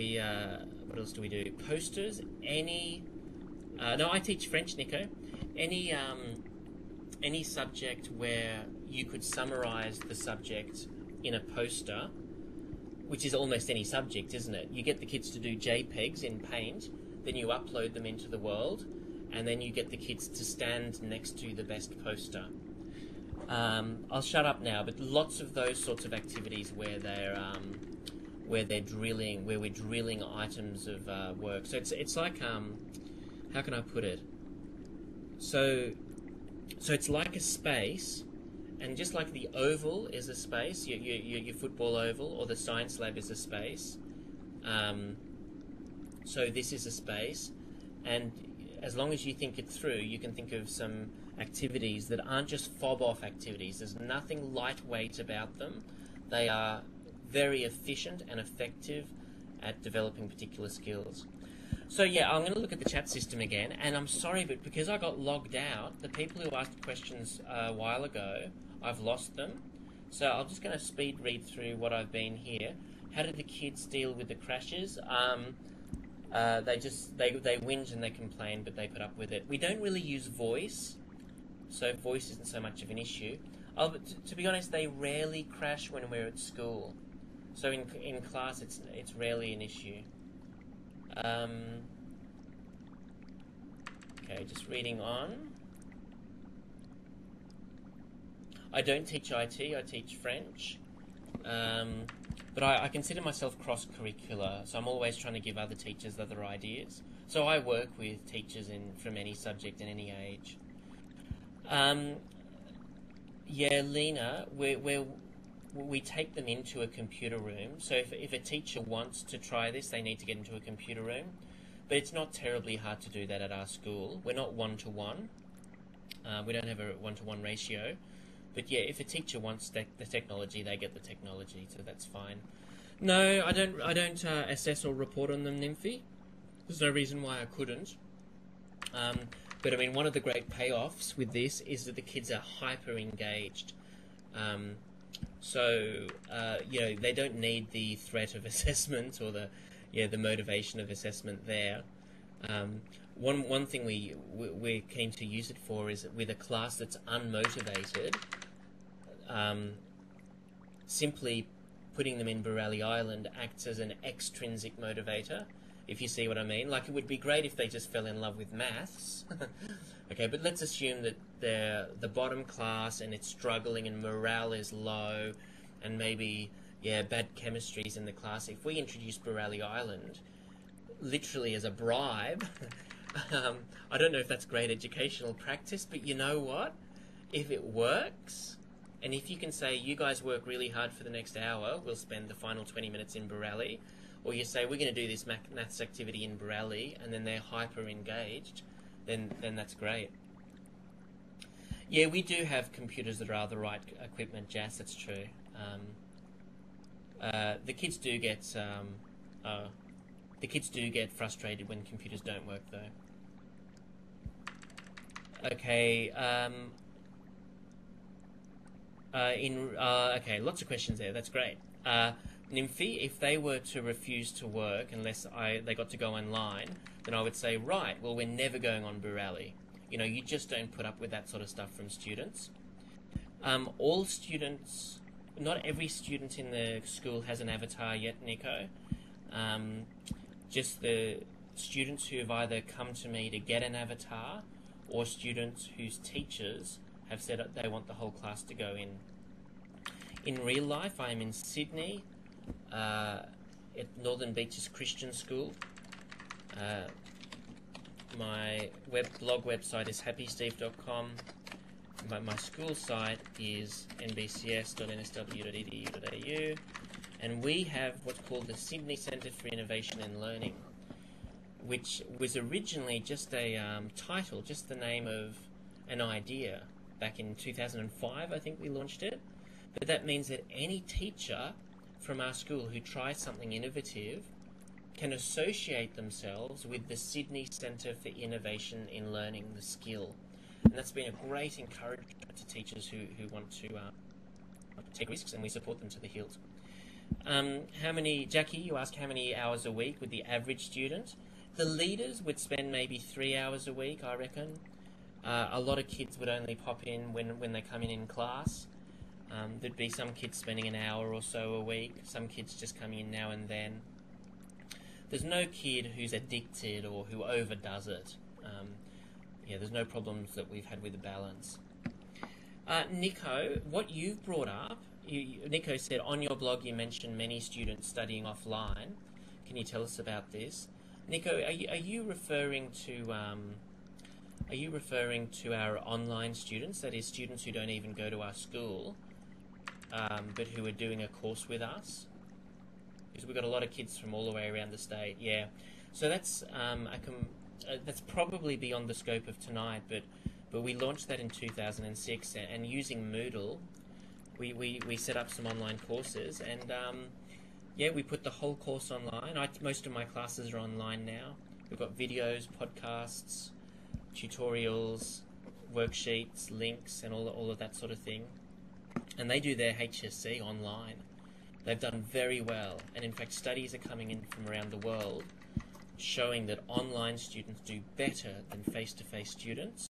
what else do we do? Posters. No, I teach French, Nico. Any subject where you could summarize the subject in a poster, which is almost any subject, isn't it? You get the kids to do JPEGs in Paint, then you upload them into the world, and then you get the kids to stand next to the best poster. I'll shut up now, but lots of those sorts of activities where we're drilling items of work. So it's like how can I put it? So it's like a space, and just like the oval is a space, your football oval, or the science lab is a space. So this is a space, and as long as you think it through, you can think of some activities that aren't just fob-off activities. There's nothing lightweight about them. They are very efficient and effective at developing particular skills. So yeah, I'm going to look at the chat system again, and I'm sorry, but because I got logged out, the people who asked questions a while ago, I've lost them. So I'm just going to speed read through what I've been here. How did the kids deal with the crashes? They whinge and they complain, but they put up with it. We don't really use voice, so voice isn't so much of an issue. But to be honest, they rarely crash when we're at school. So in class, it's rarely an issue. Okay, just reading on. I don't teach IT, I teach French. But I consider myself cross-curricular, so I'm always trying to give other teachers other ideas. So I work with teachers from any subject and any age. Yeah, Lena, we take them into a computer room. So if a teacher wants to try this, they need to get into a computer room. But it's not terribly hard to do that at our school. We're not one-to-one. We don't have a one-to-one ratio. But yeah, if a teacher wants the technology, they get the technology, so that's fine. No, I don't assess or report on them, Nymphy. There's no reason why I couldn't. But I mean, one of the great payoffs with this is that the kids are hyper engaged. So they don't need the threat of assessment or the motivation of assessment there. One thing we're keen to use it for is with a class that's unmotivated. Simply putting them in Borelli Island acts as an extrinsic motivator, if you see what I mean. Like, it would be great if they just fell in love with maths. Okay, but let's assume that they're the bottom class and it's struggling and morale is low and maybe, bad chemistry's in the class. If we introduce Borelli Island, literally as a bribe, I don't know if that's great educational practice, but you know what? If it works, and if you can say, you guys work really hard for the next hour, we'll spend the final 20 minutes in Borelli, or you say, we're going to do this maths activity in Borelli, and then they're hyper engaged, then that's great. Yeah, we do have computers that are the right equipment, Jas, that's true. The kids do get frustrated when computers don't work, though. Okay, okay, lots of questions there, that's great. Nymphy, if they were to refuse to work unless they got to go online, then I would say, right, well, we're never going on Borelli. You know, you just don't put up with that sort of stuff from students. All students, not every student in the school has an avatar yet, Nico. Just the students who have either come to me to get an avatar or students whose teachers have said that they want the whole class to go in. In real life, I am in Sydney at Northern Beaches Christian School. My blog website is happysteve.com. My school site is nbcs.nsw.edu.au, and we have what's called the Sydney Centre for Innovation and Learning, which was originally just a title, just the name of an idea. Back in 2005, I think we launched it. But that means that any teacher from our school who tries something innovative can associate themselves with the Sydney Centre for Innovation in Learning, the skill. And that's been a great encouragement to teachers who want to take risks, and we support them to the hilt. How many, Jackie, you asked how many hours a week with the average student. The leaders would spend maybe 3 hours a week, I reckon. A lot of kids would only pop in when they come in class. There'd be some kids spending an hour or so a week, some kids just coming in now and then. There's no kid who's addicted or who overdoes it. There's no problems that we've had with the balance. Nico, what you've brought up, Nico said on your blog you mentioned many students studying offline. Can you tell us about this? Nico, are you referring to our online students, that is students who don't even go to our school, but who are doing a course with us? Because we've got a lot of kids from all the way around the state. Yeah, so that's probably beyond the scope of tonight, but we launched that in 2006, and using Moodle, we set up some online courses, and we put the whole course online. Most of my classes are online now. We've got videos, podcasts, tutorials, worksheets, links, and all of that sort of thing. And they do their HSC online. They've done very well, and in fact studies are coming in from around the world showing that online students do better than face-to-face students.